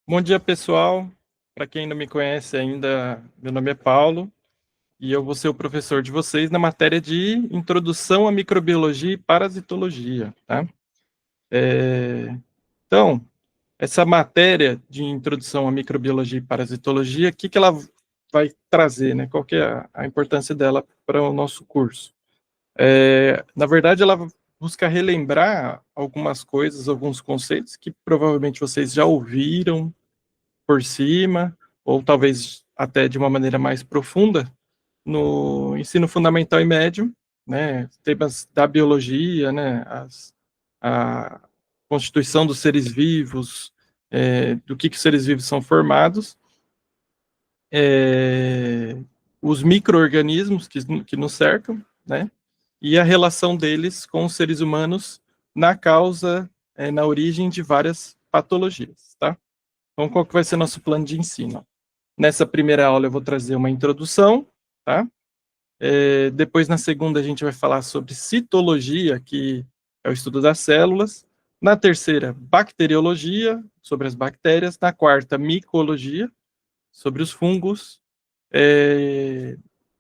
Bom dia, pessoal. Para quem não me conhece ainda, meu nome é Paulo e eu vou ser o professor de vocês na matéria de Introdução à Microbiologia e Parasitologia, tá? Então, essa matéria de Introdução à Microbiologia e Parasitologia, o que ela vai trazer, né? Qual que é a importância dela para o nosso curso? Na verdade, ela busca relembrar algumas coisas, alguns conceitos que provavelmente vocês já ouviram por cima, ou talvez até de uma maneira mais profunda, no ensino fundamental e médio, né, temas da biologia, né, a constituição dos seres vivos, do que os seres vivos são formados, os micro-organismos que nos cercam, né, e a relação deles com os seres humanos na causa, na origem de várias patologias, tá? Então, qual que vai ser nosso plano de ensino? Nessa primeira aula eu vou trazer uma introdução, tá? Depois, na segunda, a gente vai falar sobre citologia, que é o estudo das células. Na terceira, bacteriologia, sobre as bactérias. Na quarta, micologia, sobre os fungos.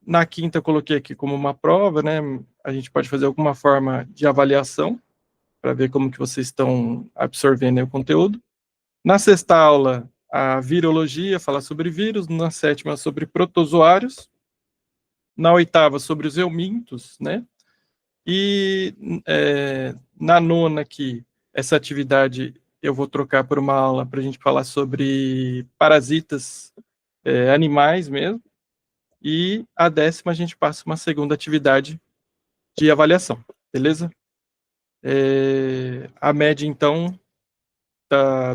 Na quinta, eu coloquei aqui como uma prova, né? A gente pode fazer alguma forma de avaliação, para ver como que vocês estão absorvendo o conteúdo. Na sexta aula, a virologia, falar sobre vírus. Na sétima, sobre protozoários. Na oitava, sobre os eumintos, né? E na nona aqui, essa atividade eu vou trocar por uma aula para a gente falar sobre parasitas animais mesmo. E a décima a gente passa uma segunda atividade de avaliação, beleza? A média, então,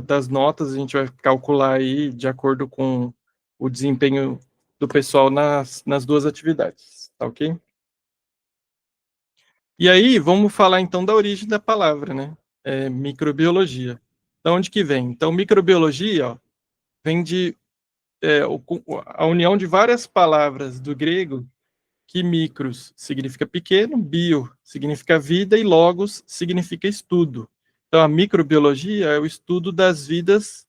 das notas a gente vai calcular aí de acordo com o desempenho do pessoal nas duas atividades, tá ok? E aí, vamos falar então da origem da palavra, né? Microbiologia. Da onde que vem? Então, microbiologia, ó, vem de a união de várias palavras do grego, que micros significa pequeno, bio significa vida e logos significa estudo. Então, a microbiologia é o estudo das vidas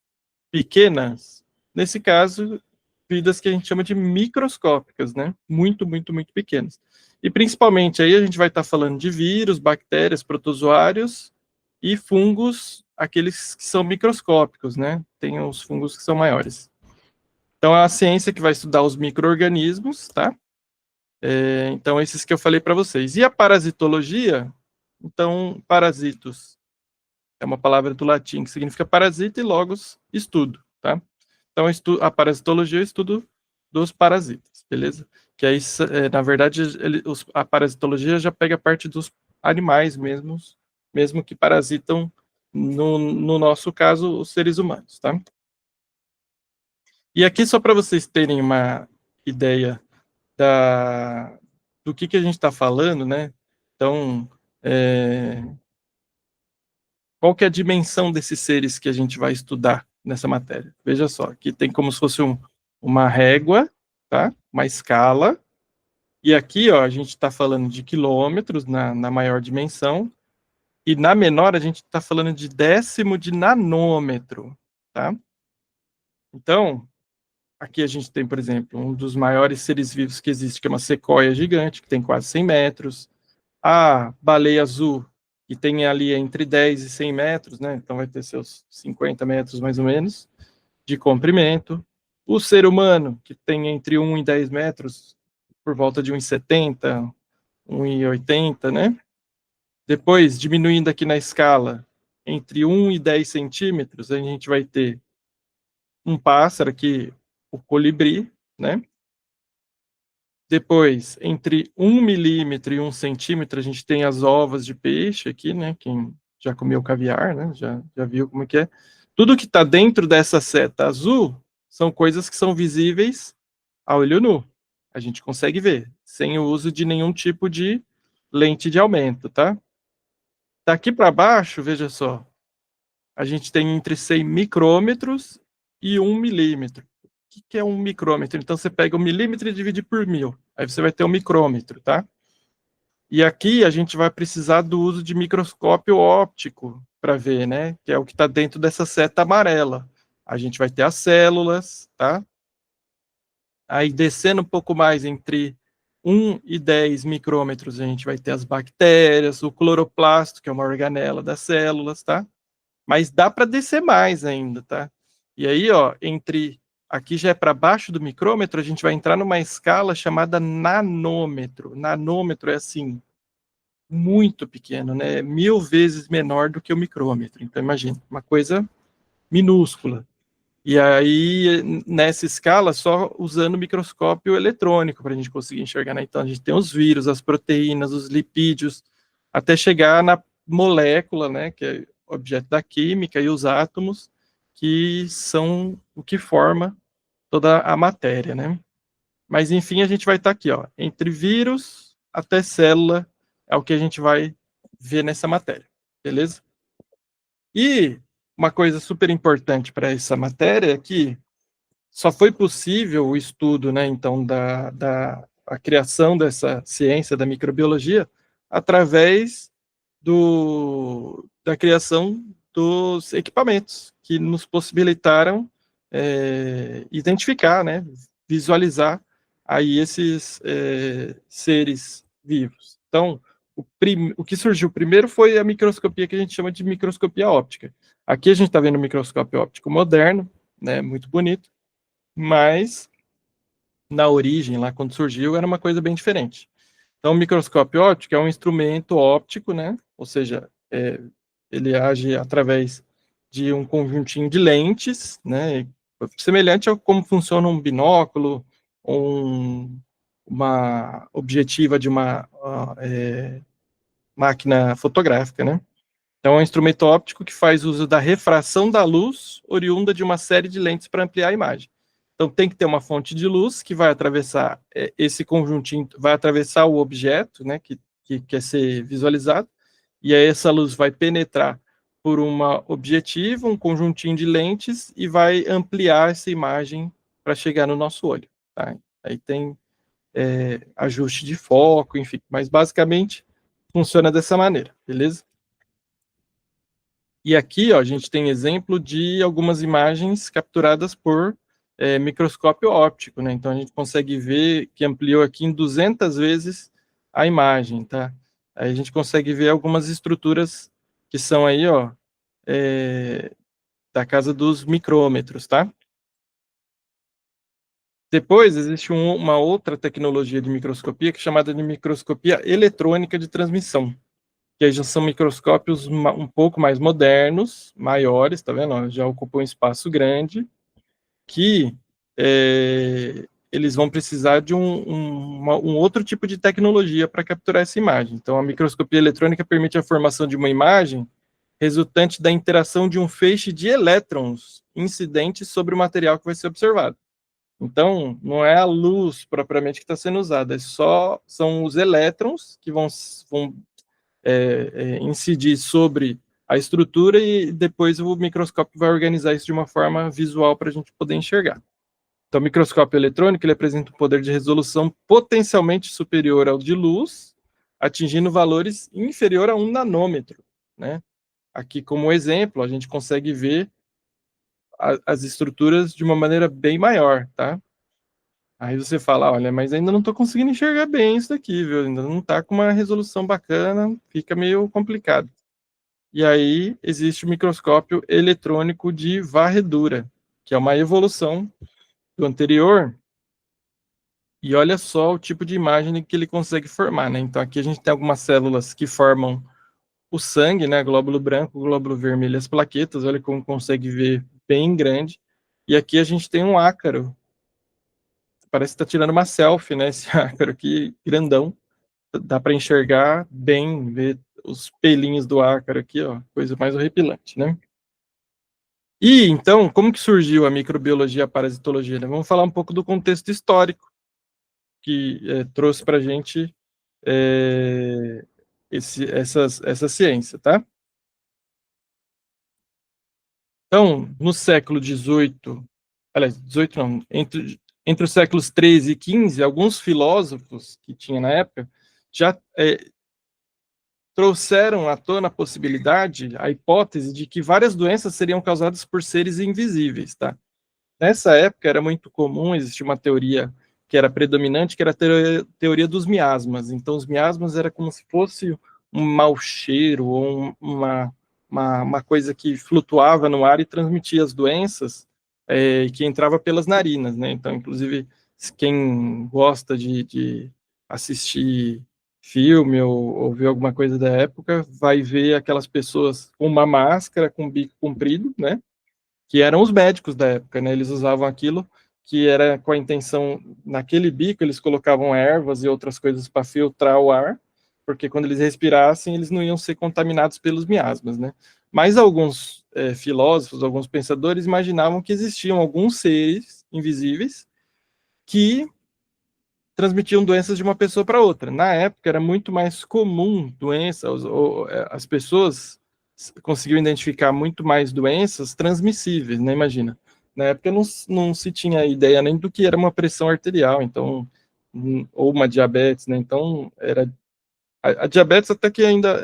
pequenas. Nesse caso, vidas que a gente chama de microscópicas, né? Muito, muito, muito pequenas. E principalmente aí a gente vai estar falando de vírus, bactérias, protozoários e fungos, aqueles que são microscópicos, né? Tem os fungos que são maiores. Então, é a ciência que vai estudar os micro-organismos, tá? Então, esses que eu falei para vocês. E a parasitologia? Então, parasitos é uma palavra do latim que significa parasita e logos, estudo, tá? Então, a parasitologia é o estudo dos parasitas, beleza? Que aí, na verdade, a parasitologia já pega parte dos animais mesmo que parasitam, no nosso caso, os seres humanos, tá? E aqui, só para vocês terem uma ideia do que a gente está falando, né? Então, qual que é a dimensão desses seres que a gente vai estudar nessa matéria? Veja só, aqui tem como se fosse uma régua, tá? Uma escala, e aqui, ó, a gente está falando de quilômetros na maior dimensão, e na menor a gente está falando de décimo de nanômetro, tá? Então, aqui a gente tem, por exemplo, um dos maiores seres vivos que existe, que é uma sequoia gigante, que tem quase 100 metros. A baleia azul, que tem ali entre 10 e 100 metros, né? Então vai ter seus 50 metros mais ou menos de comprimento. O ser humano, que tem entre 1 e 10 metros, por volta de 1,70, 1,80, né? Depois, diminuindo aqui na escala, entre 1 e 10 centímetros, a gente vai ter um pássaro aqui, o colibri, né? Depois, entre 1 milímetro e 1 centímetro, a gente tem as ovas de peixe aqui, né? Quem já comeu caviar, né? Já viu como é que é. Tudo que está dentro dessa seta azul são coisas que são visíveis a olho nu. A gente consegue ver, sem o uso de nenhum tipo de lente de aumento, tá? Daqui para baixo, veja só, a gente tem entre 100 micrômetros e 1 milímetro. O que é um micrômetro? Então, você pega 1 milímetro e divide por 1000. Aí você vai ter um micrômetro, tá? E aqui a gente vai precisar do uso de microscópio óptico para ver, né? Que é o que está dentro dessa seta amarela. a gente vai ter as células, tá? Aí, descendo um pouco mais, entre 1 e 10 micrômetros, a gente vai ter as bactérias, o cloroplasto, que é uma organela das células, tá? Mas dá para descer mais ainda, tá? E aí, ó, aqui já é para baixo do micrômetro, a gente vai entrar numa escala chamada nanômetro. Nanômetro é assim, muito pequeno, né? 1000 vezes menor do que o micrômetro. Então, imagina, uma coisa minúscula. E aí, nessa escala, só usando microscópio eletrônico para a gente conseguir enxergar, né? Então, a gente tem os vírus, as proteínas, os lipídios, até chegar na molécula, né? Que é objeto da química, e os átomos, que são o que forma toda a matéria, né? Mas, enfim, a gente vai estar aqui, ó, entre vírus até célula, é o que a gente vai ver nessa matéria, beleza? E uma coisa super importante para essa matéria é que só foi possível o estudo, né, então, a criação dessa ciência da microbiologia através da criação dos equipamentos que nos possibilitaram identificar, né, visualizar aí esses seres vivos. Então, o que surgiu primeiro foi a microscopia que a gente chama de microscopia óptica. Aqui a gente está vendo um microscópio óptico moderno, né, muito bonito, mas na origem, lá quando surgiu, era uma coisa bem diferente. Então, o microscópio óptico é um instrumento óptico, né? Ou seja, ele age através de um conjuntinho de lentes, né? Semelhante a como funciona um binóculo, uma objetiva de uma máquina fotográfica, né? Então, é um instrumento óptico que faz uso da refração da luz oriunda de uma série de lentes para ampliar a imagem. Então, tem que ter uma fonte de luz que vai atravessar esse conjuntinho, vai atravessar o objeto, né, que quer ser visualizado, e aí essa luz vai penetrar por uma objetiva, um conjuntinho de lentes, e vai ampliar essa imagem para chegar no nosso olho. Tá? Aí tem ajuste de foco, enfim, mas basicamente funciona dessa maneira, beleza? E aqui, ó, a gente tem exemplo de algumas imagens capturadas por microscópio óptico, né? Então, a gente consegue ver que ampliou aqui em 200 vezes a imagem, tá? Aí a gente consegue ver algumas estruturas que são aí, ó, da casa dos micrômetros, tá? Depois, existe uma outra tecnologia de microscopia que é chamada de microscopia eletrônica de transmissão, que aí já são microscópios um pouco mais modernos, maiores, tá vendo? Já ocupam um espaço grande, que eles vão precisar de um outro tipo de tecnologia para capturar essa imagem. Então, a microscopia eletrônica permite a formação de uma imagem resultante da interação de um feixe de elétrons incidentes sobre o material que vai ser observado. Então, não é a luz propriamente que está sendo usada, são os elétrons que vão incidir sobre a estrutura e depois o microscópio vai organizar isso de uma forma visual para a gente poder enxergar. Então, o microscópio eletrônico ele apresenta um poder de resolução potencialmente superior ao de luz, atingindo valores inferior a 1 nanômetro, né? Aqui, como exemplo, a gente consegue ver as estruturas de uma maneira bem maior, tá? Aí você fala, olha, mas ainda não estou conseguindo enxergar bem isso daqui, viu? Ainda não está com uma resolução bacana, fica meio complicado. E aí existe o microscópio eletrônico de varredura, que é uma evolução do anterior. E olha só o tipo de imagem que ele consegue formar, né? Então aqui a gente tem algumas células que formam o sangue, né? Glóbulo branco, glóbulo vermelho, as plaquetas. Olha como consegue ver bem grande. E aqui a gente tem um ácaro. Parece que está tirando uma selfie, né? Esse ácaro aqui, grandão. Dá para enxergar bem, ver os pelinhos do ácaro aqui, ó. Coisa mais horripilante, né? E, então, como que surgiu a microbiologia e a parasitologia? Né? Vamos falar um pouco do contexto histórico que trouxe para a gente essa ciência, tá? Então, no século XVIII, aliás, XVIII não, entre os séculos XIII e XV, alguns filósofos que tinha na época já trouxeram à tona a possibilidade, a hipótese de que várias doenças seriam causadas por seres invisíveis, tá? Nessa época era muito comum, existia uma teoria que era predominante, que era a teoria dos miasmas. Então, os miasmas era como se fosse um mau cheiro ou uma coisa que flutuava no ar e transmitia as doenças, que entrava pelas narinas, né? Então, inclusive, quem gosta de assistir filme ou ver alguma coisa da época, vai ver aquelas pessoas com uma máscara, com bico comprido, né? Que eram os médicos da época, né? Eles usavam aquilo que era com a intenção, naquele bico eles colocavam ervas e outras coisas para filtrar o ar, porque quando eles respirassem, eles não iam ser contaminados pelos miasmas, né? Mas alguns filósofos, alguns pensadores imaginavam que existiam alguns seres invisíveis que transmitiam doenças de uma pessoa para outra. Na época era muito mais comum doenças, as pessoas conseguiam identificar muito mais doenças transmissíveis, né? Imagina. Na época não se tinha ideia nem do que era uma pressão arterial, então, ou uma diabetes, né? Então, era a diabetes até que ainda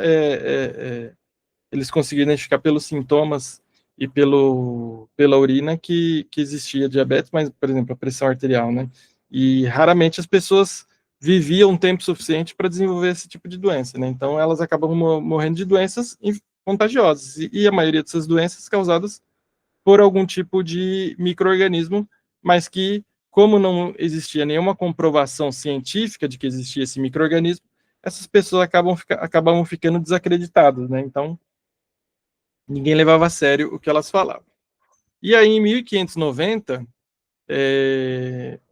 eles conseguiram identificar pelos sintomas e pela urina que existia diabetes, mas, por exemplo, a pressão arterial, né? E raramente as pessoas viviam tempo suficiente para desenvolver esse tipo de doença, né? Então, elas acabam morrendo de doenças contagiosas, e a maioria dessas doenças causadas por algum tipo de micro-organismo, mas que, como não existia nenhuma comprovação científica de que existia esse micro-organismo, essas pessoas acabavam ficando desacreditadas, né? Então, ninguém levava a sério o que elas falavam. E aí, em 1590,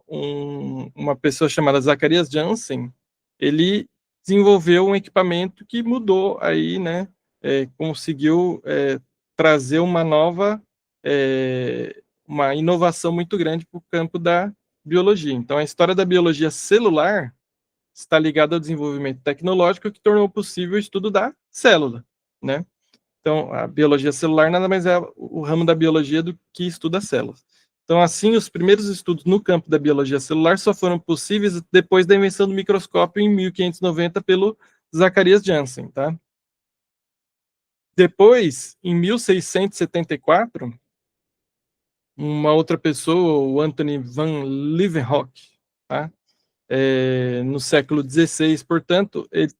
uma pessoa chamada Zacharias Jansen, ele desenvolveu um equipamento que mudou aí, né? Conseguiu trazer uma inovação muito grande para o campo da biologia. Então, a história da biologia celular está ligada ao desenvolvimento tecnológico que tornou possível o estudo da célula, né? Então, a biologia celular nada mais é o ramo da biologia do que estuda células. Então, assim, os primeiros estudos no campo da biologia celular só foram possíveis depois da invenção do microscópio em 1590 pelo Zacharias Jansen, tá? Depois, em 1674, uma outra pessoa, o Anthony van Leeuwenhoek, tá? No século XVI, portanto, ele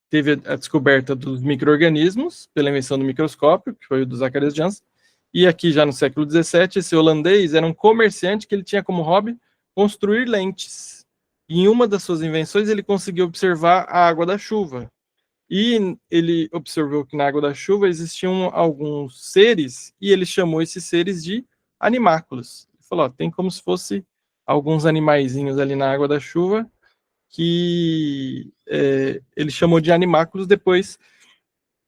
teve a descoberta dos micro-organismos pela invenção do microscópio, que foi o do Zacharias Jansen, e aqui já no século XVII, esse holandês era um comerciante que ele tinha como hobby construir lentes. E em uma das suas invenções, ele conseguiu observar a água da chuva. E ele observou que na água da chuva existiam alguns seres, e ele chamou esses seres de animáculos. Ele falou, ó, tem como se fosse alguns animaizinhos ali na água da chuva, que ele chamou de animáculos. Depois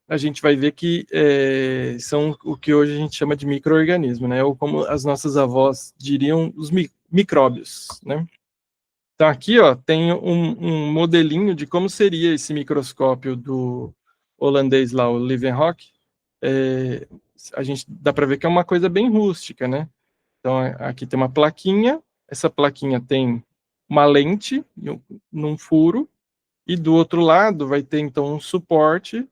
a gente vai ver que são o que hoje a gente chama de micro-organismo, né? Ou como as nossas avós diriam, os micróbios, né? Então aqui, ó, tem um modelinho de como seria esse microscópio do holandês lá, o Leeuwenhoek. A gente dá para ver que é uma coisa bem rústica, né? Então aqui tem uma plaquinha, essa plaquinha tem uma lente num furo, e do outro lado vai ter então um suporte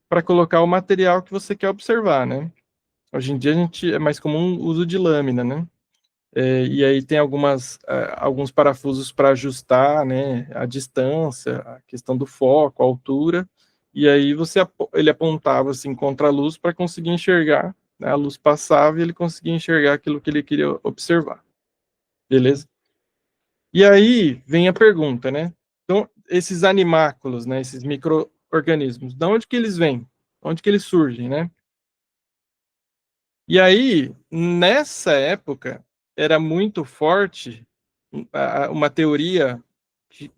para colocar o material que você quer observar, né? Hoje em dia é mais comum o uso de lâmina, né? E aí tem alguns parafusos para ajustar, né, a distância, a questão do foco, a altura, e aí ele apontava assim contra a luz para conseguir enxergar, né, a luz passava e ele conseguia enxergar aquilo que ele queria observar, beleza? E aí vem a pergunta, né? Então, esses animáculos, né, esses micro-organismos, de onde que eles vêm? Onde que eles surgem, né? E aí, nessa época, era muito forte uma teoria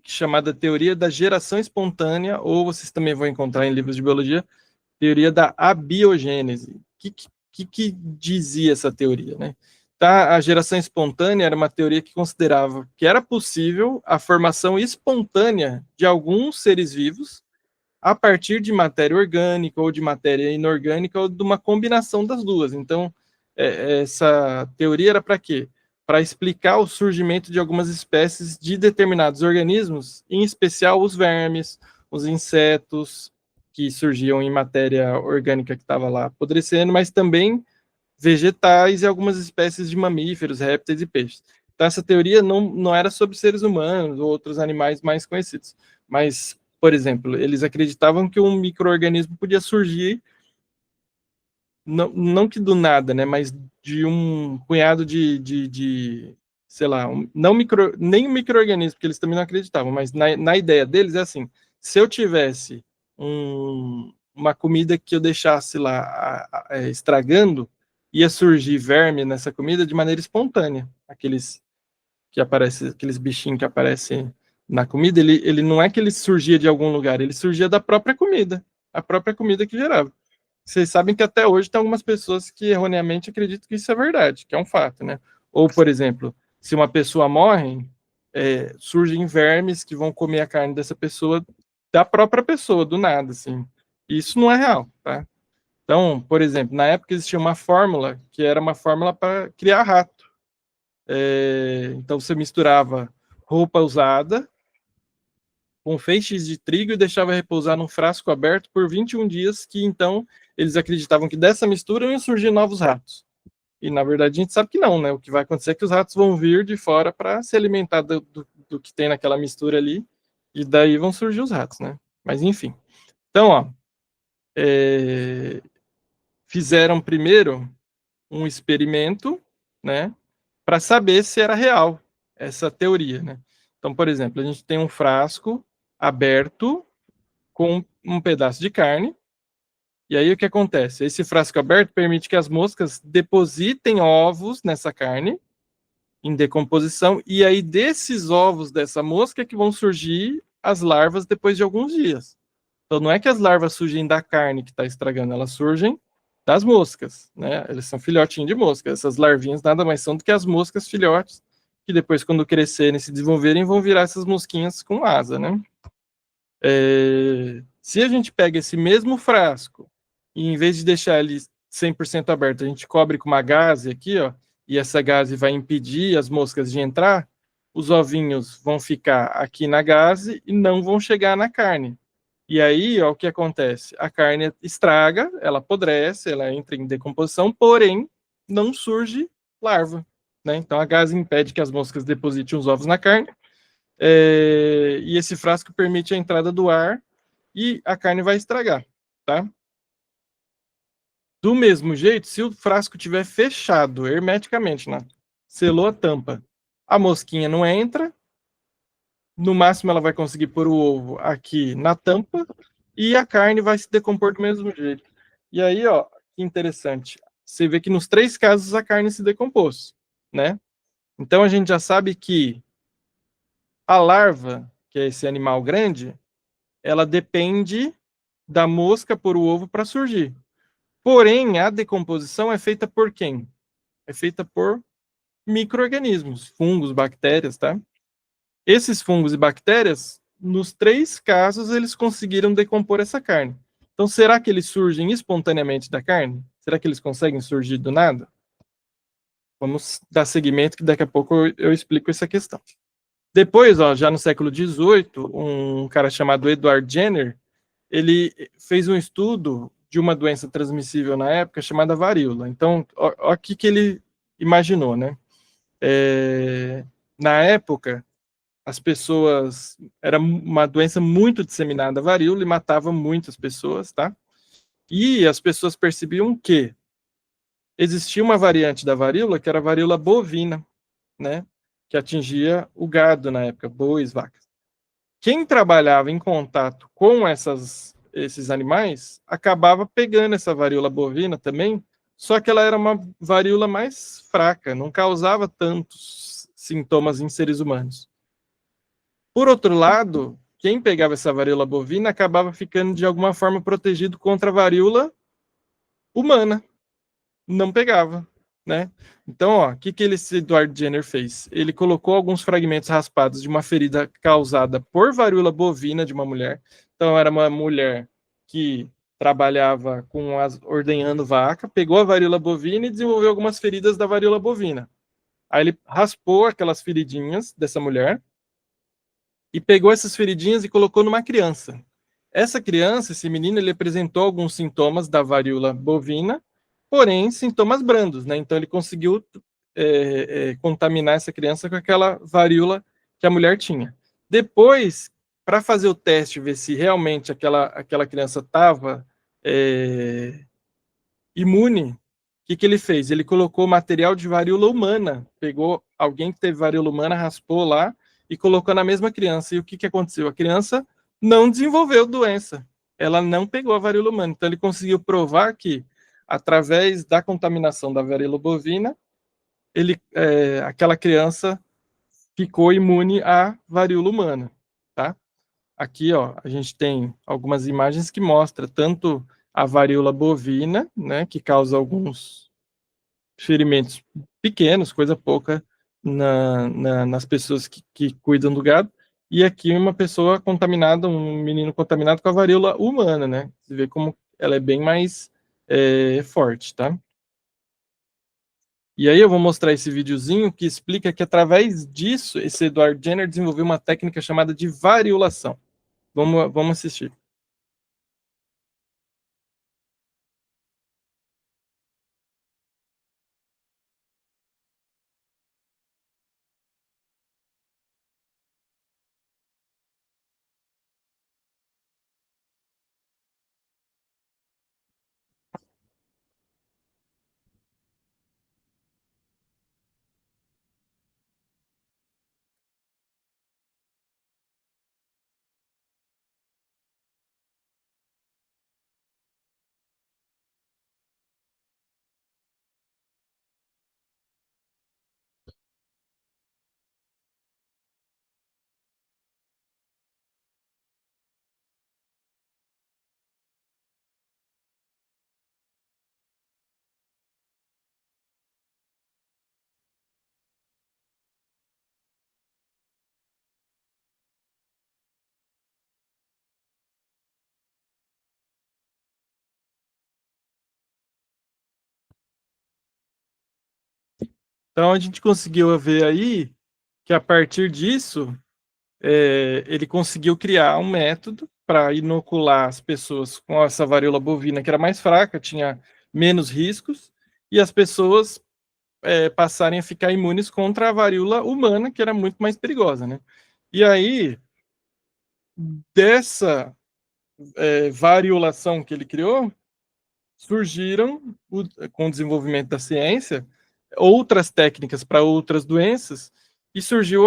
chamada teoria da geração espontânea, ou vocês também vão encontrar em livros de biologia, teoria da abiogênese. O que dizia essa teoria, né? Tá, a geração espontânea era uma teoria que considerava que era possível a formação espontânea de alguns seres vivos a partir de matéria orgânica ou de matéria inorgânica ou de uma combinação das duas. Então, essa teoria era para quê? Para explicar o surgimento de algumas espécies de determinados organismos, em especial os vermes, os insetos, que surgiam em matéria orgânica que estava lá apodrecendo, mas também vegetais e algumas espécies de mamíferos, répteis e peixes. Então, essa teoria não era sobre seres humanos ou outros animais mais conhecidos. Mas, por exemplo, eles acreditavam que um micro-organismo podia surgir, não que do nada, né, mas de um punhado sei lá, nem um micro-organismo, porque eles também não acreditavam, mas na ideia deles é assim, se eu tivesse uma comida que eu deixasse lá estragando, ia surgir verme nessa comida de maneira espontânea. Aqueles bichinhos que aparecem na comida, ele não é que ele surgia de algum lugar, ele surgia da própria comida, a própria comida que gerava. Vocês sabem que até hoje tem algumas pessoas que erroneamente acreditam que isso é verdade, que é um fato, né? Ou, por exemplo, se uma pessoa morre, surgem vermes que vão comer a carne dessa pessoa, da própria pessoa, do nada, assim. Isso não é real, tá? Então, por exemplo, na época existia uma fórmula que era uma fórmula para criar rato. Então, você misturava roupa usada com feixes de trigo e deixava repousar num frasco aberto por 21 dias, que então eles acreditavam que dessa mistura iam surgir novos ratos. E na verdade a gente sabe que não, né? O que vai acontecer é que os ratos vão vir de fora para se alimentar do que tem naquela mistura ali, e daí vão surgir os ratos, né? Mas enfim. Então, ó, fizeram primeiro um experimento, né, para saber se era real essa teoria, né? Então, por exemplo, a gente tem um frasco aberto com um pedaço de carne, e aí o que acontece? Esse frasco aberto permite que as moscas depositem ovos nessa carne em decomposição, e aí desses ovos dessa mosca é que vão surgir as larvas depois de alguns dias. Então não é que as larvas surgem da carne que está estragando, elas surgem das moscas, né? Eles são filhotinhos de mosca. Essas larvinhas nada mais são do que as moscas filhotes, que depois, quando crescerem e se desenvolverem, vão virar essas mosquinhas com asa, né? Se a gente pega esse mesmo frasco e em vez de deixar ele 100% aberto, a gente cobre com uma gaze aqui, ó, e essa gaze vai impedir as moscas de entrar, os ovinhos vão ficar aqui na gaze e não vão chegar na carne. E aí, ó, o que acontece? A carne estraga, ela apodrece, ela entra em decomposição, porém, não surge larva, né? Então, a gaze impede que as moscas depositem os ovos na carne, e esse frasco permite a entrada do ar e a carne vai estragar, tá? Do mesmo jeito, se o frasco tiver fechado hermeticamente, né? Selou a tampa, a mosquinha não entra, no máximo ela vai conseguir pôr o ovo aqui na tampa e a carne vai se decompor do mesmo jeito. E aí, ó, que interessante. Você vê que nos 3 casos a carne se decompôs, né? Então a gente já sabe que a larva, que é esse animal grande, ela depende da mosca pôr o ovo para surgir. Porém, a decomposição é feita por quem? É feita por micro-organismos, fungos, bactérias, tá? Esses fungos e bactérias, nos 3 casos, eles conseguiram decompor essa carne. Então, será que eles surgem espontaneamente da carne? Será que eles conseguem surgir do nada? Vamos dar seguimento, que daqui a pouco eu explico essa questão. Depois, ó, já no século XVIII, um cara chamado Edward Jenner, ele fez um estudo de uma doença transmissível na época chamada varíola. Então, ó o que ele imaginou, né? Na época, as pessoas... Era uma doença muito disseminada, a varíola, e matava muitas pessoas, tá? E as pessoas percebiam que existia uma variante da varíola, que era a varíola bovina, né? Que atingia o gado na época, bois, vacas. Quem trabalhava em contato com esses animais acabava pegando essa varíola bovina também, só que ela era uma varíola mais fraca, não causava tantos sintomas em seres humanos. Por outro lado, quem pegava essa varíola bovina acabava ficando de alguma forma protegido contra a varíola humana, não pegava, né? Então, ó, o que esse Edward Jenner fez? Ele colocou alguns fragmentos raspados de uma ferida causada por varíola bovina de uma mulher. Então, era uma mulher que trabalhava ordenhando vaca, pegou a varíola bovina e desenvolveu algumas feridas da varíola bovina. Aí ele raspou aquelas feridinhas dessa mulher e pegou essas feridinhas e colocou numa criança. essa criança, esse menino, ele apresentou alguns sintomas da varíola bovina, porém sintomas brandos, né? Então ele conseguiu contaminar essa criança com aquela varíola que a mulher tinha. Depois, para fazer o teste, ver se realmente aquela criança estava imune, o que ele fez? Ele colocou material de varíola humana, pegou alguém que teve varíola humana, raspou lá e colocou na mesma criança. E o que aconteceu? A criança não desenvolveu doença, ela não pegou a varíola humana. Então ele conseguiu provar que, através da contaminação da varíola bovina, aquela criança ficou imune à varíola humana, tá? Aqui, ó, a gente tem algumas imagens que mostram tanto a varíola bovina, né, que causa alguns ferimentos pequenos, coisa pouca nas pessoas que cuidam do gado, e aqui uma pessoa contaminada, um menino contaminado com a varíola humana, né? Você vê como ela é bem mais forte, tá? E aí eu vou mostrar esse videozinho que explica que através disso, esse Edward Jenner desenvolveu uma técnica chamada de variolação. Vamos assistir. Então a gente conseguiu ver aí que a partir disso ele conseguiu criar um método para inocular as pessoas com essa varíola bovina que era mais fraca, tinha menos riscos, e as pessoas passarem a ficar imunes contra a varíola humana, que era muito mais perigosa, né? E aí, dessa variolação que ele criou, surgiram, com o desenvolvimento da ciência, outras técnicas para outras doenças, e surgiu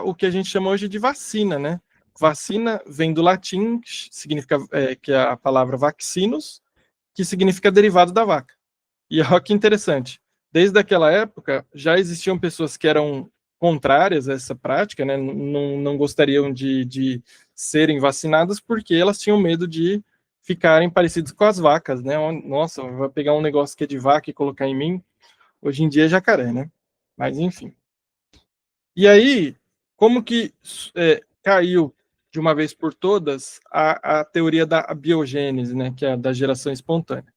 o que a gente chama hoje de vacina, né? Vacina vem do latim, que significa que é a palavra vaccinus, que significa derivado da vaca. E olha que interessante, desde aquela época já existiam pessoas que eram contrárias a essa prática, né? Não gostariam de serem vacinadas porque elas tinham medo de ficarem parecidos com as vacas, né? Nossa, vai pegar um negócio que é de vaca e colocar em mim. Hoje em dia é jacaré, né? Mas enfim. E aí, como que caiu de uma vez por todas a teoria da biogênese, né? Que é a da geração espontânea?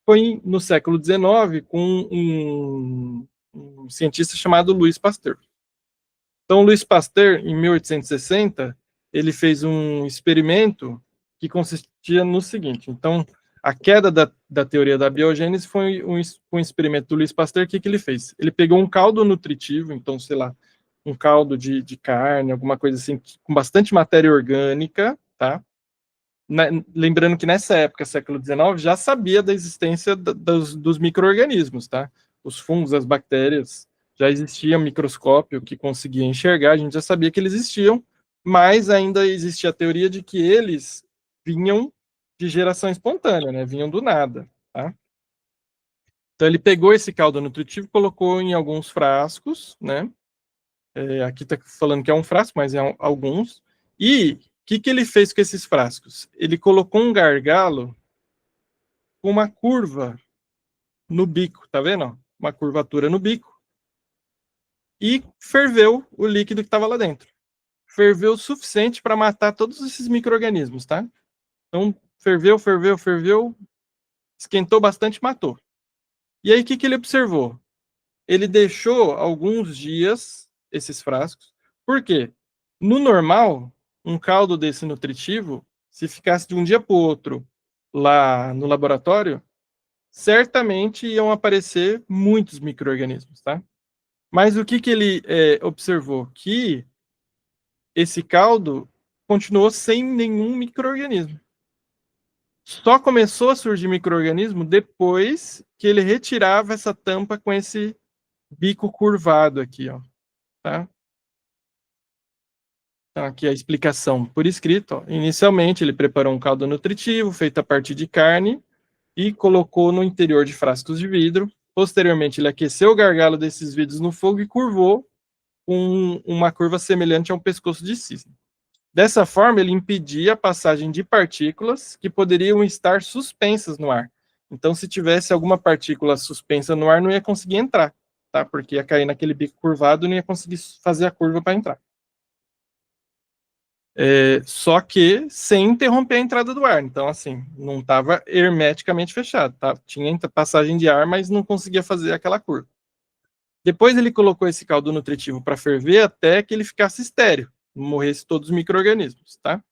Foi no século XIX com um cientista chamado Louis Pasteur. Então, Louis Pasteur, em 1860, ele fez um experimento que consistia no seguinte. Então, a queda da teoria da biogênese foi um experimento do Louis Pasteur. O que ele fez? Ele pegou um caldo nutritivo, então, sei lá, um caldo de carne, alguma coisa assim, com bastante matéria orgânica, tá? Lembrando que nessa época, século XIX, já sabia da existência dos micro-organismos, tá? Os fungos, as bactérias, já existia microscópio que conseguia enxergar, a gente já sabia que eles existiam, mas ainda existia a teoria de que eles vinham de geração espontânea, né? Vinham do nada, tá? Então ele pegou esse caldo nutritivo, colocou em alguns frascos, né? Aqui está falando que é um frasco, mas é alguns. E o que ele fez com esses frascos? Ele colocou um gargalo com uma curva no bico, tá vendo? Uma curvatura no bico. E ferveu o líquido que estava lá dentro. Ferveu o suficiente para matar todos esses micro-organismos, tá? Então, ferveu, esquentou bastante, matou. E aí, o que ele observou? Ele deixou alguns dias esses frascos. Por quê? No normal, um caldo desse nutritivo, se ficasse de um dia para o outro lá no laboratório, certamente iam aparecer muitos micro-organismos, tá? Mas o que ele observou? Que esse caldo continuou sem nenhum micro-organismo. Só começou a surgir micro-organismo depois que ele retirava essa tampa com esse bico curvado aqui, ó, tá? Então, aqui a explicação por escrito. Ó. Inicialmente, ele preparou um caldo nutritivo feito a partir de carne e colocou no interior de frascos de vidro. Posteriormente, ele aqueceu o gargalo desses vidros no fogo e curvou com uma curva semelhante a um pescoço de cisne. Dessa forma, ele impedia a passagem de partículas que poderiam estar suspensas no ar. Então, se tivesse alguma partícula suspensa no ar, não ia conseguir entrar, tá? Porque ia cair naquele bico curvado e não ia conseguir fazer a curva para entrar. Só que sem interromper a entrada do ar. Então, assim, não estava hermeticamente fechado. Tá? Tinha passagem de ar, mas não conseguia fazer aquela curva. Depois ele colocou esse caldo nutritivo para ferver até que ele ficasse estéreo, morresse todos os micro-organismos. Tá?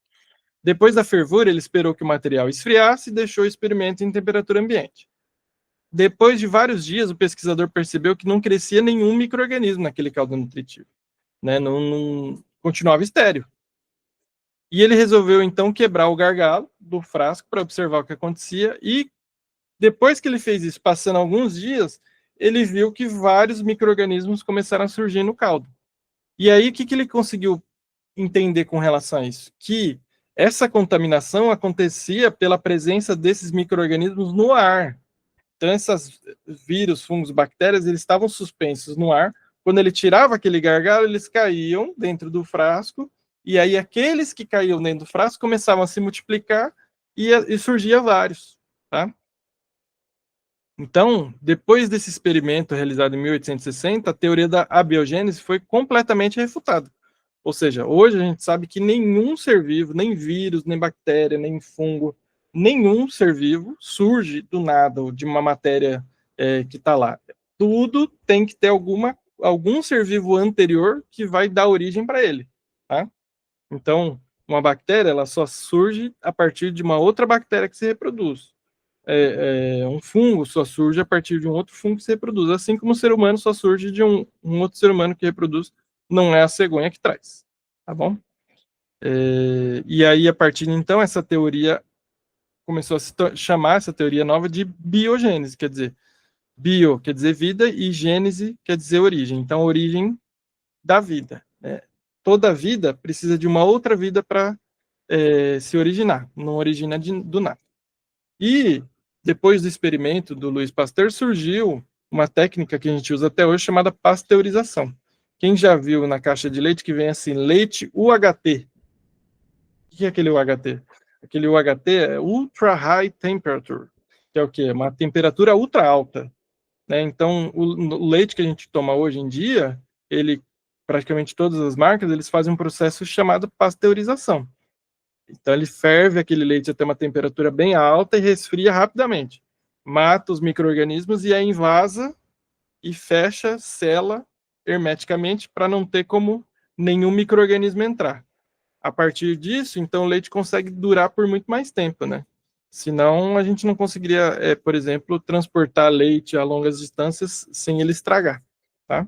Depois da fervura, ele esperou que o material esfriasse e deixou o experimento em temperatura ambiente. Depois de vários dias, o pesquisador percebeu que não crescia nenhum micro-organismo naquele caldo nutritivo. Né? Não continuava estéreo. E ele resolveu, então, quebrar o gargalo do frasco para observar o que acontecia. E depois que ele fez isso, passando alguns dias, ele viu que vários micro-organismos começaram a surgir no caldo. E aí, o que ele conseguiu entender com relação a isso? Que essa contaminação acontecia pela presença desses micro-organismos no ar. Então, esses vírus, fungos, bactérias, eles estavam suspensos no ar. Quando ele tirava aquele gargalo, eles caíam dentro do frasco, e aí aqueles que caíam dentro do frasco começavam a se multiplicar e surgia vários, tá? Então, depois desse experimento realizado em 1860, a teoria da abiogênese foi completamente refutada. Ou seja, hoje a gente sabe que nenhum ser vivo, nem vírus, nem bactéria, nem fungo, nenhum ser vivo surge do nada, ou de uma matéria que está lá. Tudo tem que ter algum ser vivo anterior que vai dar origem para ele. Tá? Então, uma bactéria ela só surge a partir de uma outra bactéria que se reproduz. Um fungo só surge a partir de um outro fungo que se reproduz, assim como o ser humano só surge de um outro ser humano que reproduz, não é a cegonha que traz, tá bom? E aí, a partir de então, essa teoria começou a se chamar, essa teoria nova, de biogênese, quer dizer, bio quer dizer vida e gênese quer dizer origem, então a origem da vida. Né? Toda vida precisa de uma outra vida para se originar, não origina do nada. E depois do experimento do Louis Pasteur, surgiu uma técnica que a gente usa até hoje chamada pasteurização. Quem já viu na caixa de leite que vem assim, leite UHT. O que é aquele UHT? Aquele UHT é Ultra High Temperature, que é o quê? Uma temperatura ultra alta. Né? Então, o leite que a gente toma hoje em dia, praticamente todas as marcas, eles fazem um processo chamado pasteurização. Então ele ferve aquele leite até uma temperatura bem alta e resfria rapidamente. Mata os micro-organismos e aí invasa e fecha, sela hermeticamente para não ter como nenhum micro-organismo entrar. A partir disso, então o leite consegue durar por muito mais tempo, né? Senão a gente não conseguiria, por exemplo, transportar leite a longas distâncias sem ele estragar, tá?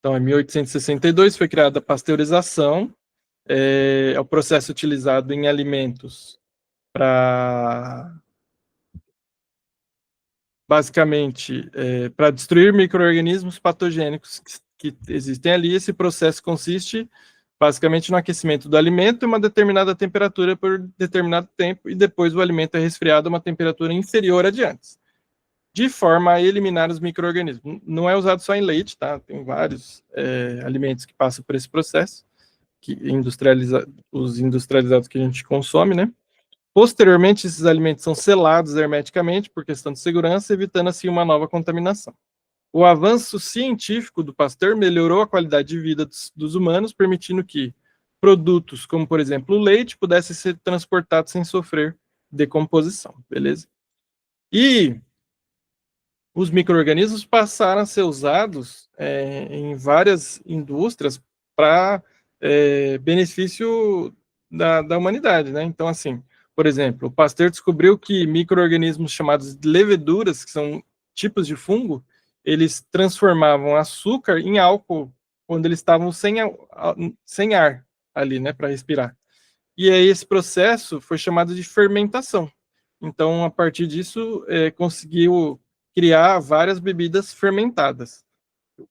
Então, em 1862 foi criada a pasteurização, é o processo utilizado em alimentos para, basicamente, para destruir micro-organismos patogênicos que existem ali. Esse processo consiste, basicamente, no aquecimento do alimento em uma determinada temperatura por determinado tempo e depois o alimento é resfriado a uma temperatura inferior a de antes, de forma a eliminar os micro-organismos. Não é usado só em leite, tá? Tem vários alimentos que passam por esse processo, os industrializados que a gente consome, né? Posteriormente, esses alimentos são selados hermeticamente por questão de segurança, evitando assim uma nova contaminação. O avanço científico do Pasteur melhorou a qualidade de vida dos humanos, permitindo que produtos como, por exemplo, o leite pudessem ser transportados sem sofrer decomposição, beleza? E os micro-organismos passaram a ser usados em várias indústrias para benefício da humanidade, né? Então, assim, por exemplo, o Pasteur descobriu que micro-organismos chamados de leveduras, que são tipos de fungo, eles transformavam açúcar em álcool quando eles estavam sem ar ali, né, para respirar. E aí esse processo foi chamado de fermentação. Então, a partir disso, conseguiu criar várias bebidas fermentadas.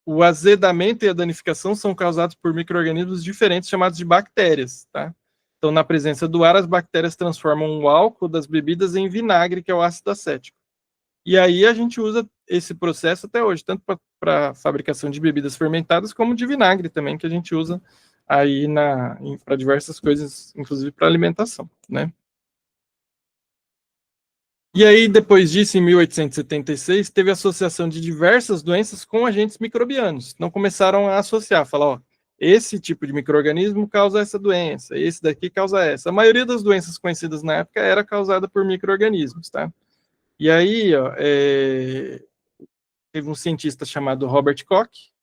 O azedamento e a danificação são causados por micro-organismos diferentes chamados de bactérias, tá? Então, na presença do ar, as bactérias transformam o álcool das bebidas em vinagre, que é o ácido acético. E aí a gente usa esse processo até hoje, tanto para a fabricação de bebidas fermentadas, como de vinagre também, que a gente usa aí para diversas coisas, inclusive para alimentação, né? E aí, depois disso, em 1876, teve associação de diversas doenças com agentes microbianos. Então, começaram a associar, falar, ó, esse tipo de micro-organismo causa essa doença, esse daqui causa essa. A maioria das doenças conhecidas na época era causada por micro-organismos, tá? E aí, ó, teve um cientista chamado Robert Koch,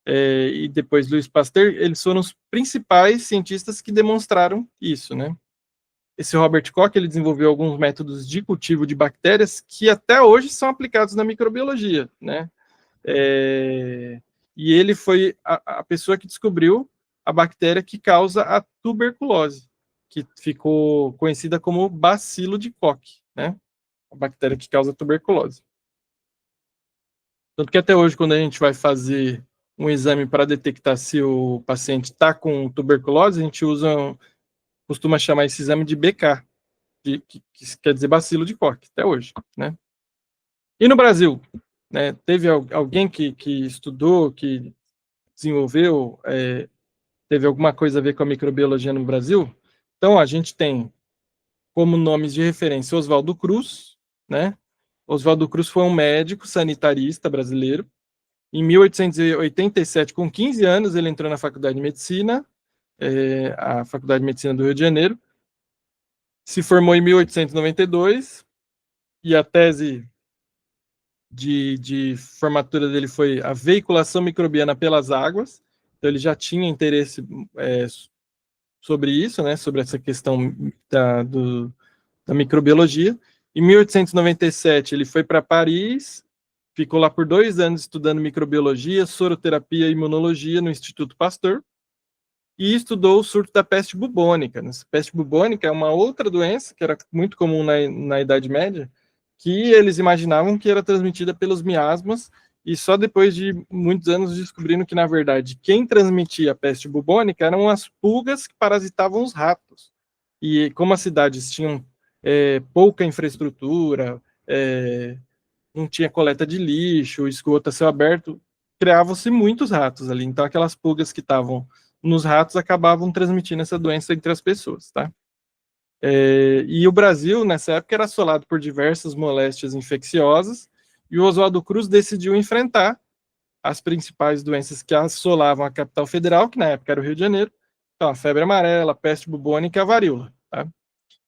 e depois Louis Pasteur, eles foram os principais cientistas que demonstraram isso, né? Esse Robert Koch, ele desenvolveu alguns métodos de cultivo de bactérias que até hoje são aplicados na microbiologia, né? E ele foi a pessoa que descobriu a bactéria que causa a tuberculose, que ficou conhecida como bacilo de Koch, né? A bactéria que causa tuberculose. Tanto que até hoje, quando a gente vai fazer um exame para detectar se o paciente está com tuberculose, a gente costuma chamar esse exame de BK, que quer dizer bacilo de Koch, até hoje, né? E no Brasil, né, teve alguém que estudou, que desenvolveu, teve alguma coisa a ver com a microbiologia no Brasil? Então, a gente tem como nomes de referência Oswaldo Cruz, né? Oswaldo Cruz foi um médico sanitarista brasileiro. Em 1887, com 15 anos, ele entrou na Faculdade de Medicina, a Faculdade de Medicina do Rio de Janeiro. Se formou em 1892 e a tese de formatura dele foi a veiculação microbiana pelas águas. Então, ele já tinha interesse sobre isso, né, sobre essa questão da microbiologia. Em 1897, ele foi para Paris, ficou lá por 2 anos estudando microbiologia, soroterapia e imunologia no Instituto Pasteur, e estudou o surto da peste bubônica. A peste bubônica é uma outra doença que era muito comum na Idade Média, que eles imaginavam que era transmitida pelos miasmas, e só depois de muitos anos descobriram que, na verdade, quem transmitia a peste bubônica eram as pulgas que parasitavam os ratos. E como as cidades tinham pouca infraestrutura, não tinha coleta de lixo, esgoto a céu aberto, criavam-se muitos ratos ali. Então, aquelas pulgas que estavam nos ratos acabavam transmitindo essa doença entre as pessoas, tá? E o Brasil, nessa época, era assolado por diversas moléstias infecciosas, e o Oswaldo Cruz decidiu enfrentar as principais doenças que assolavam a capital federal, que na época era o Rio de Janeiro, então a febre amarela, a peste bubônica e a varíola, tá?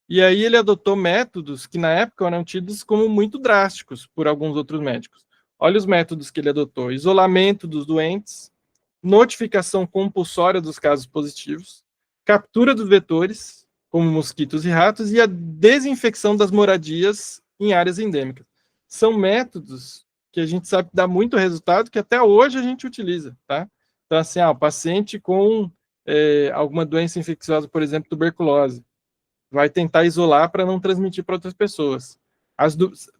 E aí ele adotou métodos que na época eram tidos como muito drásticos por alguns outros médicos. Olha os métodos que ele adotou: isolamento dos doentes, notificação compulsória dos casos positivos, captura dos vetores, como mosquitos e ratos, e a desinfecção das moradias em áreas endêmicas. São métodos que a gente sabe que dá muito resultado, que até hoje a gente utiliza, tá? Então, assim, o paciente com alguma doença infecciosa, por exemplo, tuberculose, vai tentar isolar para não transmitir para outras pessoas.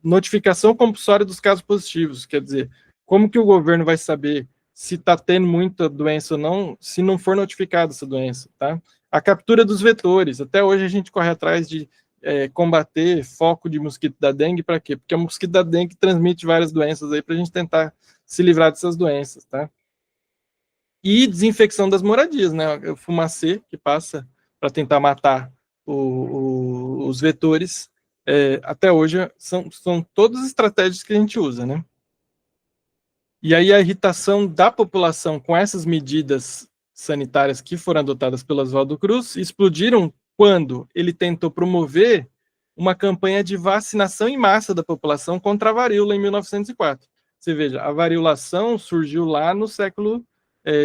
Notificação compulsória dos casos positivos, quer dizer, como que o governo vai saber se está tendo muita doença ou não, se não for notificada essa doença, tá? A captura dos vetores, até hoje a gente corre atrás de combater foco de mosquito da dengue, para quê? Porque o mosquito da dengue transmite várias doenças aí, para a gente tentar se livrar dessas doenças, tá? E desinfecção das moradias, né? O fumacê que passa para tentar matar os vetores, até hoje são todas estratégias que a gente usa, né? E aí a irritação da população com essas medidas sanitárias que foram adotadas pelo Oswaldo Cruz explodiram quando ele tentou promover uma campanha de vacinação em massa da população contra a varíola em 1904. Você veja, a variolação surgiu lá no século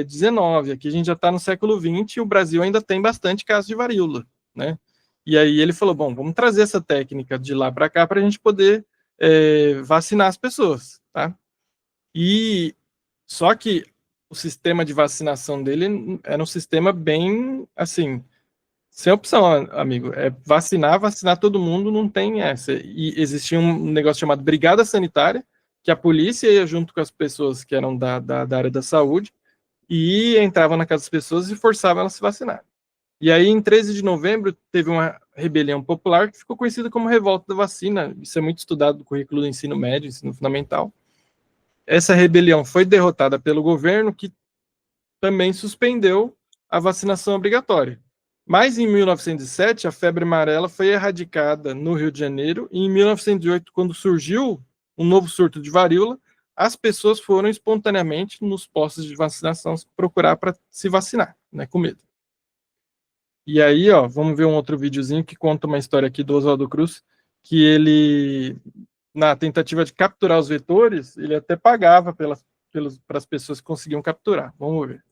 XIX, aqui a gente já está no século XX e o Brasil ainda tem bastante casos de varíola, né? E aí ele falou, bom, vamos trazer essa técnica de lá para cá para a gente poder vacinar as pessoas, tá? E só que o sistema de vacinação dele era um sistema bem, assim, sem opção, amigo. É vacinar, vacinar todo mundo, não tem essa. E existia um negócio chamado Brigada Sanitária, que a polícia ia junto com as pessoas que eram da área da saúde e entrava na casa das pessoas e forçava elas a se vacinar. E aí, em 13 de novembro, teve uma rebelião popular que ficou conhecida como Revolta da Vacina. Isso é muito estudado no currículo do ensino médio, ensino fundamental. Essa rebelião foi derrotada pelo governo, que também suspendeu a vacinação obrigatória. Mas em 1907, a febre amarela foi erradicada no Rio de Janeiro, e em 1908, quando surgiu um novo surto de varíola, as pessoas foram espontaneamente nos postos de vacinação procurar para se vacinar, né, com medo. E aí, ó, vamos ver um outro videozinho que conta uma história aqui do Oswaldo Cruz, que ele, na tentativa de capturar os vetores, ele até pagava para as pessoas que conseguiam capturar. Vamos ver.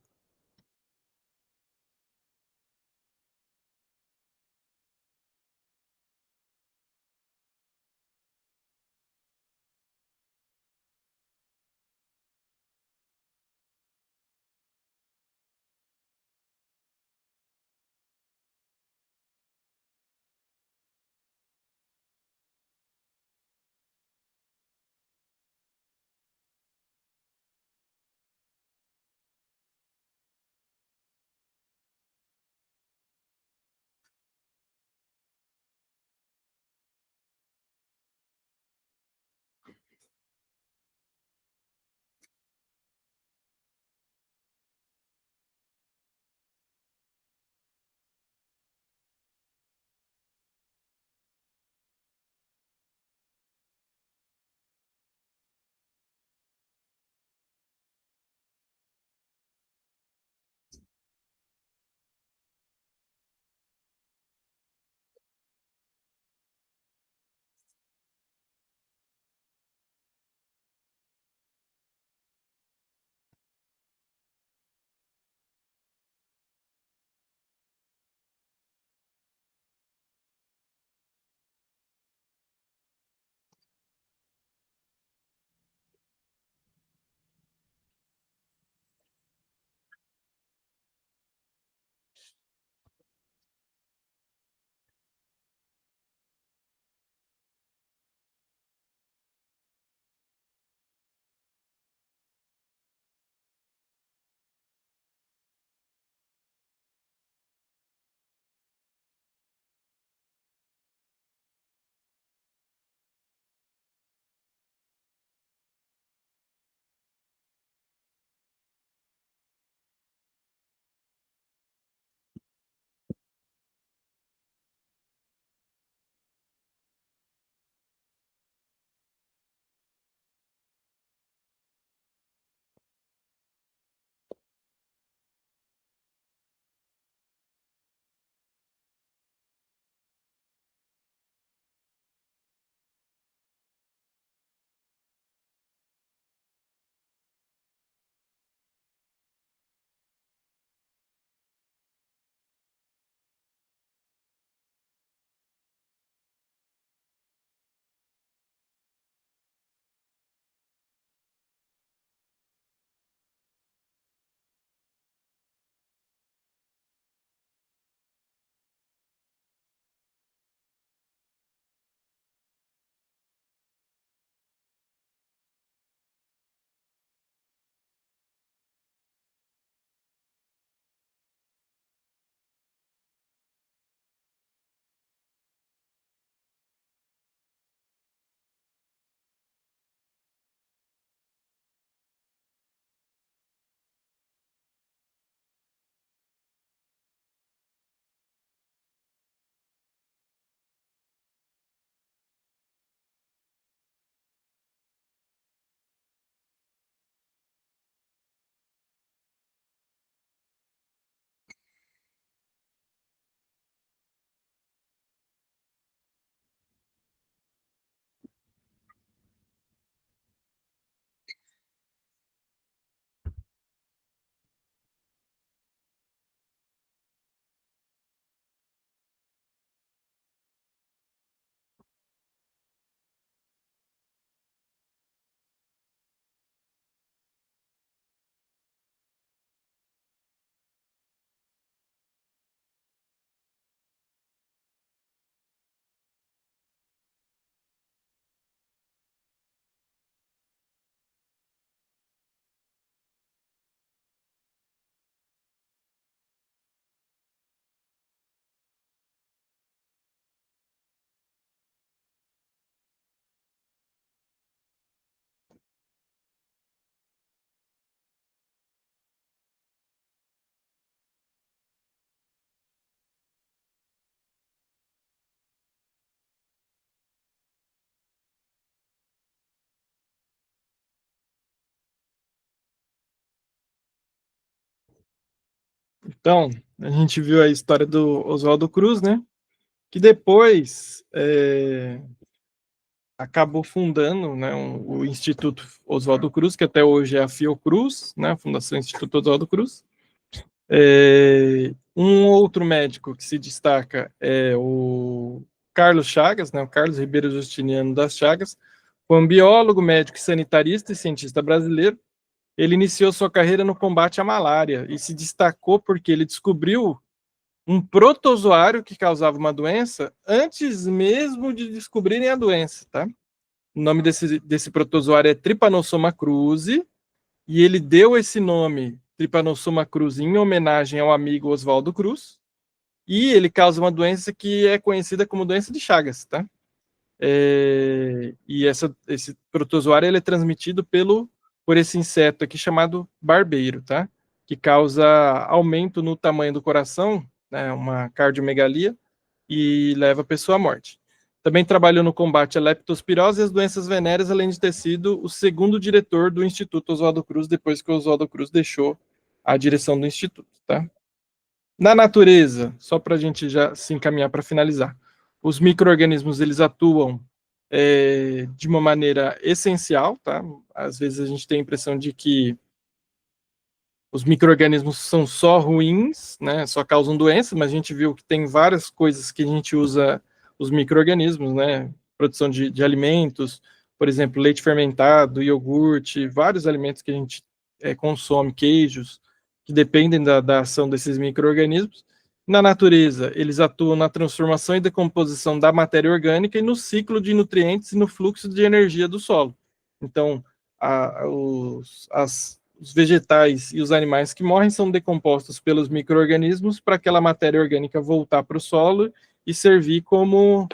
Então, a gente viu a história do Oswaldo Cruz, né? Que depois acabou fundando, né, o Instituto Oswaldo Cruz, que até hoje é a Fiocruz, né, a Fundação Instituto Oswaldo Cruz. Um outro médico que se destaca é o Carlos Chagas, né, o Carlos Ribeiro Justiniano das Chagas, foi um biólogo, médico, sanitarista e cientista brasileiro. Ele iniciou sua carreira no combate à malária e se destacou porque ele descobriu um protozoário que causava uma doença antes mesmo de descobrirem a doença, tá? O nome desse protozoário é Trypanosoma cruzi, e ele deu esse nome, Trypanosoma cruzi, em homenagem ao amigo Oswaldo Cruz, e ele causa uma doença que é conhecida como doença de Chagas, tá? E esse protozoário ele é transmitido por esse inseto aqui chamado barbeiro, tá? Que causa aumento no tamanho do coração, né, uma cardiomegalia, e leva a pessoa à morte. Também trabalhou no combate à leptospirose e às doenças venéreas, além de ter sido o segundo diretor do Instituto Oswaldo Cruz, depois que o Oswaldo Cruz deixou a direção do Instituto, tá? Na natureza, só para a gente já se encaminhar para finalizar, os micro-organismos eles atuam de uma maneira essencial, tá? Às vezes a gente tem a impressão de que os micro-organismos são só ruins, né? Só causam doenças, mas a gente viu que tem várias coisas que a gente usa os micro-organismos, né? Produção de alimentos, por exemplo, leite fermentado, iogurte, vários alimentos que a gente consome, queijos, que dependem da ação desses micro-organismos. Na natureza, eles atuam na transformação e decomposição da matéria orgânica e no ciclo de nutrientes e no fluxo de energia do solo. Então, os vegetais e os animais que morrem são decompostos pelos micro-organismos para aquela matéria orgânica voltar para o solo e servir como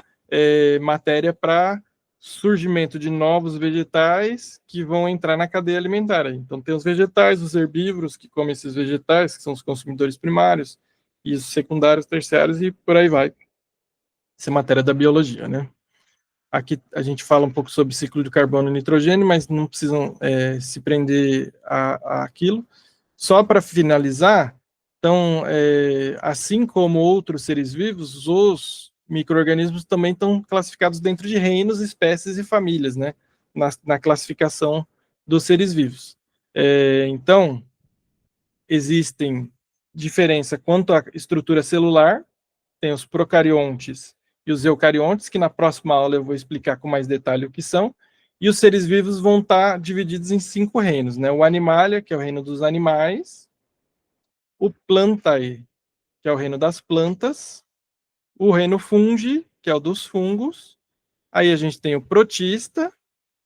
matéria para surgimento de novos vegetais que vão entrar na cadeia alimentar. Então, tem os vegetais, os herbívoros que comem esses vegetais, que são os consumidores primários, e os secundários, terciários, e por aí vai. Essa é matéria da biologia, né? Aqui a gente fala um pouco sobre ciclo de carbono e nitrogênio, mas não precisam se prender àquilo. Só para finalizar, então, assim como outros seres vivos, os micro-organismos também estão classificados dentro de reinos, espécies e famílias, né? Na classificação dos seres vivos. Então, existem diferença quanto à estrutura celular, tem os procariontes e os eucariontes, que na próxima aula eu vou explicar com mais detalhe o que são, e os seres vivos vão estar divididos em 5 reinos, né? O Animalia, que é o reino dos animais, o Plantae, que é o reino das plantas, o reino Fungi, que é o dos fungos, aí a gente tem o Protista,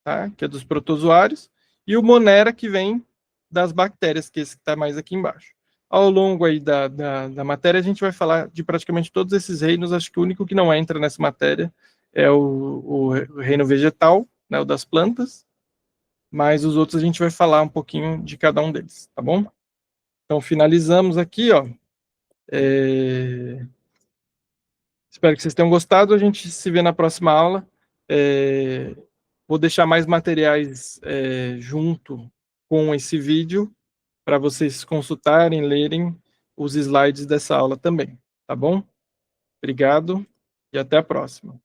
tá? Que é dos protozoários, e o Monera, que vem das bactérias, que esse está mais aqui embaixo. Ao longo aí da matéria, a gente vai falar de praticamente todos esses reinos. Acho que o único que não entra nessa matéria é o reino vegetal, né, o das plantas, mas os outros a gente vai falar um pouquinho de cada um deles, tá bom? Então, finalizamos aqui, ó. Espero que vocês tenham gostado. A gente se vê na próxima aula. Vou deixar mais materiais junto com esse vídeo para vocês consultarem, lerem os slides dessa aula também, tá bom? Obrigado e até a próxima.